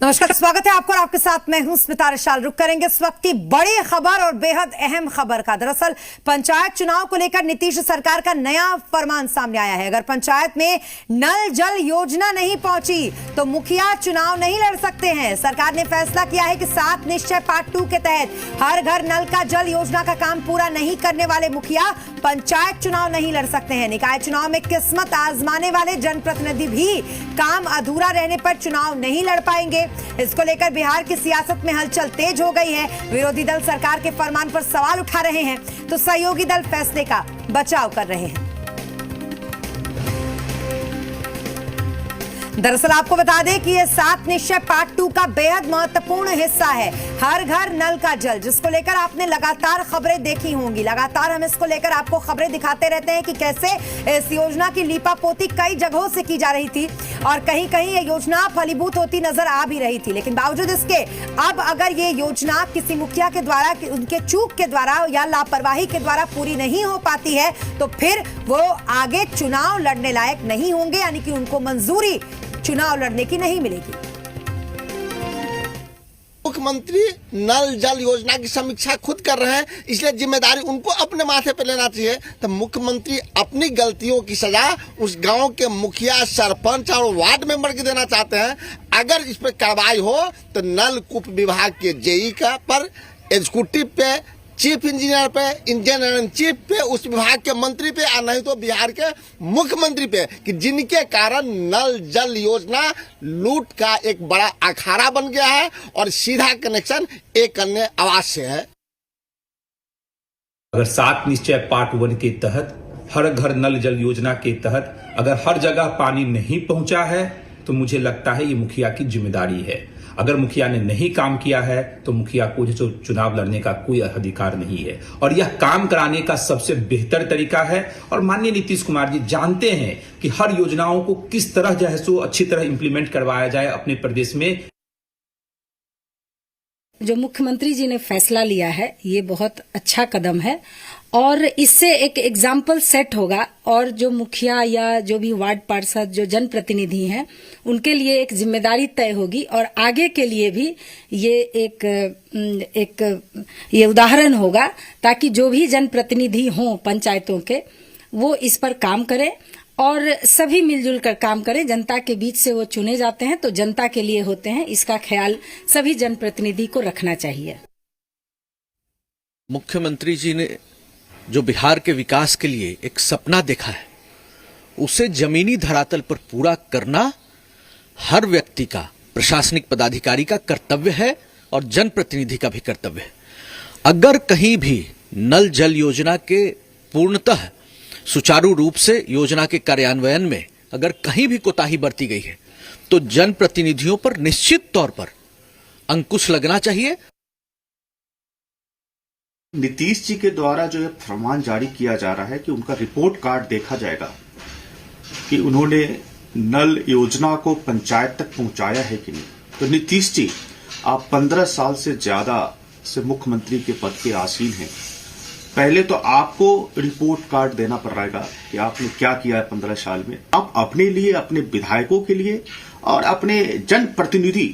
नमस्कार, स्वागत है आपको और आपके साथ मैं हूं स्मिता रशाल। रुक करेंगे इस वक्त की बड़ी खबर और बेहद अहम खबर का। दरअसल पंचायत चुनाव को लेकर नीतीश सरकार का नया फरमान सामने आया है। अगर पंचायत में नल जल योजना नहीं पहुंची तो मुखिया चुनाव नहीं लड़ सकते हैं। सरकार ने फैसला किया है कि 7 निश्चय पार्ट 2 के तहत हर घर नल का जल योजना का काम पूरा नहीं करने वाले मुखिया पंचायत चुनाव नहीं लड़ सकते हैं। निकाय चुनाव में किस्मत आजमाने वाले जनप्रतिनिधि भी काम अधूरा रहने पर चुनाव नहीं लड़ पाएंगे। इसको लेकर बिहार की सियासत में हलचल तेज हो गई है। विरोधी दल सरकार के फरमान पर सवाल उठा रहे हैं तो सहयोगी दल फैसले का बचाव कर रहे हैं। दरअसल आपको बता दें कि ये 7 निश्चय पार्ट 2 का बेहद महत्वपूर्ण हिस्सा है। हर घर नल का जल, जिसको लेकर आपने लगातार खबरें देखी होंगी। लगातार हम इसको लेकर आपको खबरें दिखाते रहते हैं कि कैसे इस योजना की लीपापोती कई जगहों से की जा रही थी और कहीं कहीं ये योजना फलीभूत होती नजर आ भी रही थी। लेकिन बावजूद इसके अब अगर ये योजना किसी मुखिया के द्वारा, उनके चूक के द्वारा या लापरवाही के द्वारा पूरी नहीं हो पाती है तो फिर वो आगे चुनाव लड़ने लायक नहीं होंगे, यानी कि उनको मंजूरी चुनाव लड़ने की नहीं मिलेगी। मुख्यमंत्री नल जल योजना की समीक्षा खुद कर रहे हैं, इसलिए जिम्मेदारी उनको अपने माथे पे लेना चाहिए। तो मुख्यमंत्री अपनी गलतियों की सजा उस गांव के मुखिया, सरपंच और वार्ड मेंबर की देना चाहते हैं। अगर इस पर कार्रवाई हो तो नलकूप विभाग के जेई का पर, एग्जीक्यूटिव पे, चीफ इंजीनियर पे, इंजीनियर इन चीफ पे, उस विभाग के मंत्री पे और नहीं तो बिहार के मुख्यमंत्री पे, कि जिनके कारण नल जल योजना लूट का एक बड़ा अखाड़ा बन गया है और सीधा कनेक्शन एक अन्य आवास से है। अगर 7 निश्चय पार्ट 1 के तहत हर घर नल जल योजना के तहत अगर हर जगह पानी नहीं पहुंचा है तो मुझे लगता है ये मुखिया की जिम्मेदारी है। अगर मुखिया ने नहीं काम किया है तो मुखिया को जो चुनाव लड़ने का कोई अधिकार नहीं है और यह काम कराने का सबसे बेहतर तरीका है। और माननीय नीतीश कुमार जी जानते हैं कि हर योजनाओं को किस तरह जो है सो अच्छी तरह इंप्लीमेंट करवाया जाए अपने प्रदेश में। जो मुख्यमंत्री जी ने फैसला लिया है ये बहुत अच्छा कदम है और इससे एक एग्जाम्पल सेट होगा और जो मुखिया या जो भी वार्ड पार्षद, जो जनप्रतिनिधि हैं, उनके लिए एक जिम्मेदारी तय होगी और आगे के लिए भी ये ये उदाहरण होगा ताकि जो भी जनप्रतिनिधि हों पंचायतों के वो इस पर काम करें और सभी मिलजुल कर काम करें। जनता के बीच से वो चुने जाते हैं तो जनता के लिए होते हैं, इसका ख्याल सभी जनप्रतिनिधि को रखना चाहिए। मुख्यमंत्री जी ने जो बिहार के विकास के लिए एक सपना देखा है उसे जमीनी धरातल पर पूरा करना हर व्यक्ति का, प्रशासनिक पदाधिकारी का कर्तव्य है और जनप्रतिनिधि का भी कर्तव्य है। अगर कहीं भी नल जल योजना के पूर्णतः सुचारू रूप से योजना के कार्यान्वयन में अगर कहीं भी कोताही बरती गई है तो जनप्रतिनिधियों पर निश्चित तौर पर अंकुश लगना चाहिए। नीतीश जी के द्वारा जो फरमान जारी किया जा रहा है कि उनका रिपोर्ट कार्ड देखा जाएगा कि उन्होंने नल योजना को पंचायत तक पहुंचाया है कि नहीं। तो नीतीश जी, आप 15 साल से ज्यादा से मुख्यमंत्री के पद पे आसीन हैं। पहले तो आपको रिपोर्ट कार्ड देना पड़ेगा कि आपने क्या किया है 15 साल में। आप अपने लिए, अपने विधायकों के लिए और अपने जनप्रतिनिधि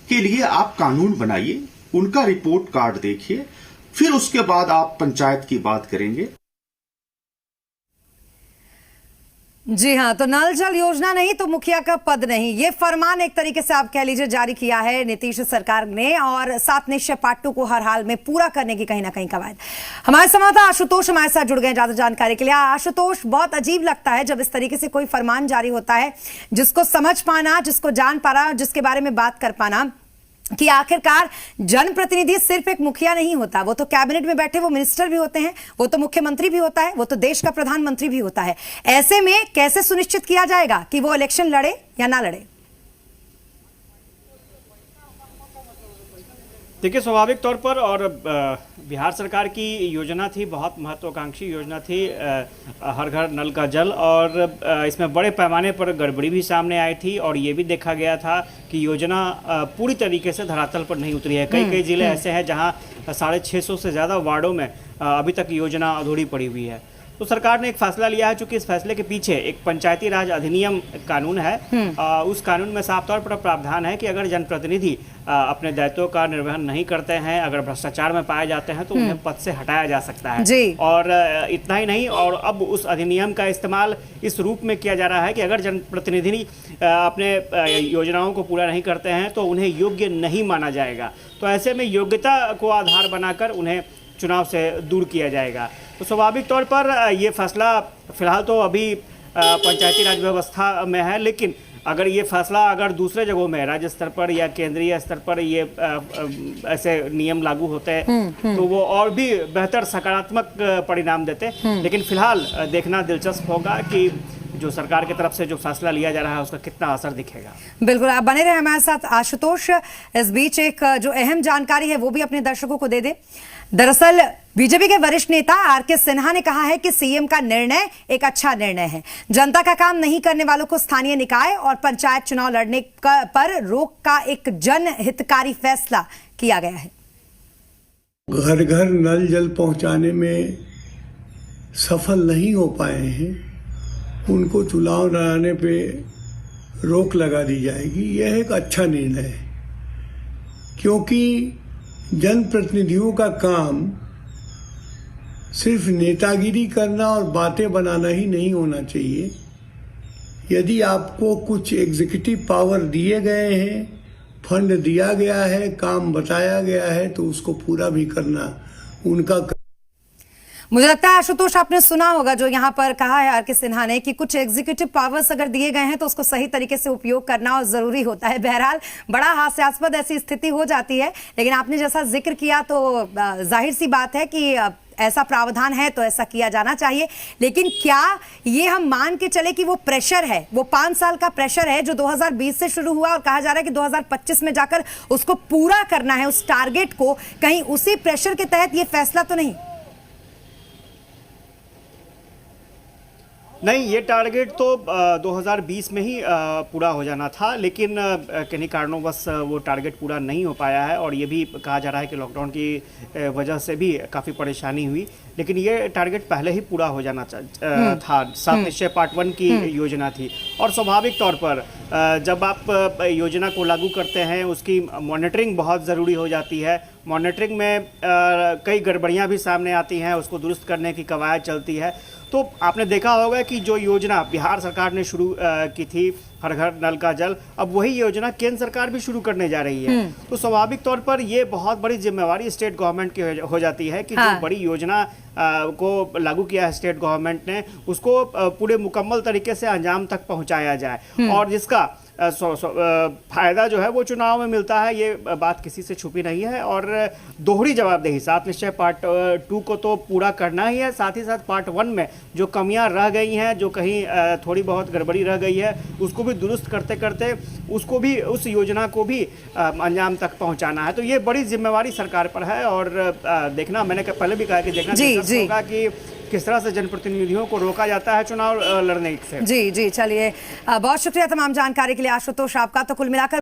के लिए आप कानून बनाइए, उनका रिपोर्ट कार्ड देखिए, फिर उसके बाद आप पंचायत की बात करेंगे। जी हां, तो नल जल योजना नहीं तो मुखिया का पद नहीं, ये फरमान एक तरीके से आप कह लीजिए जारी किया है नीतीश सरकार ने और 7 निश्चय पार्ट 2 को हर हाल में पूरा करने की कहीं ना कहीं कवायद। हमारे संवाददाता आशुतोष हमारे साथ जुड़ गए ज्यादा जानकारी के लिए। आशुतोष, बहुत अजीब लगता है जब इस तरीके से कोई फरमान जारी होता है, जिसको समझ पाना, जिसको जान पाना, जिसके बारे में बात कर पाना कि आखिरकार जनप्रतिनिधि सिर्फ एक मुखिया नहीं होता, वो तो कैबिनेट में बैठे वो मिनिस्टर भी होते हैं, वो तो मुख्यमंत्री भी होता है, वो तो देश का प्रधानमंत्री भी होता है। ऐसे में कैसे सुनिश्चित किया जाएगा कि वो इलेक्शन लड़े या ना लड़े? देखिए, स्वाभाविक तौर पर और बिहार सरकार की योजना थी, बहुत महत्वाकांक्षी योजना थी हर घर नल का जल, और इसमें बड़े पैमाने पर गड़बड़ी भी सामने आई थी और ये भी देखा गया था कि योजना पूरी तरीके से धरातल पर नहीं उतरी है। कई जिले ऐसे हैं जहां 650 से ज़्यादा वार्डों में अभी तक योजना अधूरी पड़ी हुई है। तो सरकार ने एक फैसला लिया है, चूंकि इस फैसले के पीछे एक पंचायती राज अधिनियम कानून है। उस कानून में साफ तौर पर प्रावधान है कि अगर जनप्रतिनिधि अपने दायित्वों का निर्वहन नहीं करते हैं, अगर भ्रष्टाचार में पाए जाते हैं, तो उन्हें पद से हटाया जा सकता है जी। और इतना ही नहीं, और अब उस अधिनियम का इस्तेमाल इस रूप में किया जा रहा है कि अगर जनप्रतिनिधि अपने योजनाओं को पूरा नहीं करते हैं तो उन्हें योग्य नहीं माना जाएगा। तो ऐसे में योग्यता को आधार बनाकर उन्हें चुनाव से दूर किया जाएगा। तो स्वाभाविक तौर पर ये फैसला फिलहाल तो अभी पंचायती राज व्यवस्था में है, लेकिन अगर ये फैसला अगर दूसरे जगहों में राज्य स्तर पर या केंद्रीय स्तर पर ये ऐसे नियम लागू होते हैं तो वो और भी बेहतर सकारात्मक परिणाम देते। लेकिन फिलहाल देखना दिलचस्प होगा कि जो सरकार की तरफ से जो फैसला लिया जा रहा है उसका कितना असर दिखेगा। बिल्कुल, आप बने रहे हमारे साथ। आशुतोष, इस बीच एक जो अहम जानकारी है वो भी अपने दर्शकों को दे दे। दरअसल बीजेपी के वरिष्ठ नेता आर.के. सिन्हा ने कहा है कि सीएम का निर्णय एक अच्छा निर्णय है। जनता का काम नहीं करने वालों को स्थानीय निकाय और पंचायत चुनाव लड़ने पर रोक का एक जनहितकारी फैसला किया गया है। घर घर नल जल पहुंचाने में सफल नहीं हो पाए हैं, उनको चुनाव लड़ाने पे रोक लगा दी जाएगी। यह एक अच्छा निर्णय है, क्योंकि जनप्रतिनिधियों का काम सिर्फ नेतागिरी करना और बातें बनाना ही नहीं होना चाहिए। यदि आपको कुछ एग्जीक्यूटिव पावर दिए गए हैं, फंड दिया गया है, काम बताया गया है, तो उसको पूरा भी करना उनका। मुझे लगता है आशुतोष, आपने सुना होगा जो यहाँ पर कहा है आर.के. सिन्हा ने कि कुछ एग्जीक्यूटिव पावर्स अगर दिए गए हैं तो उसको सही तरीके से उपयोग करना और जरूरी होता है। बहरहाल बड़ा हास्यास्पद ऐसी स्थिति हो जाती है, लेकिन आपने जैसा जिक्र किया तो जाहिर सी बात है कि ऐसा प्रावधान है तो ऐसा किया जाना चाहिए। लेकिन क्या ये हम मान के चले कि वो प्रेशर है, वो 5 साल का प्रेशर है जो 2020 से शुरू हुआ और कहा जा रहा है कि 2025 में जाकर उसको पूरा करना है, उस टारगेट को, कहीं उसी प्रेशर के तहत ये फैसला तो नहीं? नहीं, ये टारगेट तो 2020 में ही पूरा हो जाना था, लेकिन किन्हीं कारणों वो टारगेट पूरा नहीं हो पाया है और ये भी कहा जा रहा है कि लॉकडाउन की वजह से भी काफ़ी परेशानी हुई। लेकिन ये टारगेट पहले ही पूरा हो जाना था। 7 निश्चय पार्ट 1 की योजना थी और स्वाभाविक तौर पर जब आप योजना को लागू करते हैं उसकी मॉनिटरिंग बहुत ज़रूरी हो जाती है। मॉनिटरिंग में कई गड़बड़ियाँ भी सामने आती हैं, उसको दुरुस्त करने की कवायद चलती है। तो आपने देखा होगा कि जो योजना बिहार सरकार ने शुरू की थी, हर घर नल का जल, अब वही योजना केंद्र सरकार भी शुरू करने जा रही है। तो स्वाभाविक तौर पर ये बहुत बड़ी जिम्मेवारी स्टेट गवर्नमेंट की हो जाती है कि जो बड़ी योजना को लागू किया है स्टेट गवर्नमेंट ने, उसको पूरे मुकम्मल तरीके से अंजाम तक पहुंचाया जाए और जिसका फायदा जो है वो चुनाव में मिलता है। ये बात किसी से छुपी नहीं है और दोहरी जवाबदेही 7 निश्चय पार्ट 2 को तो पूरा करना ही है, साथ ही साथ पार्ट 1 में जो कमियां रह गई हैं, जो कहीं थोड़ी बहुत गड़बड़ी रह गई है, उसको भी दुरुस्त करते करते उसको भी, उस योजना को भी अंजाम तक पहुंचाना है। तो ये बड़ी जिम्मेवारी सरकार पर है और देखना, मैंने पहले भी कहा कि देखना होगा कि किस तरह से जनप्रतिनिधियों को रोका जाता है चुनाव लड़ने से। जी, चलिए, बहुत शुक्रिया तमाम जानकारी के लिए आशुतोष आपका। तो कुल मिलाकर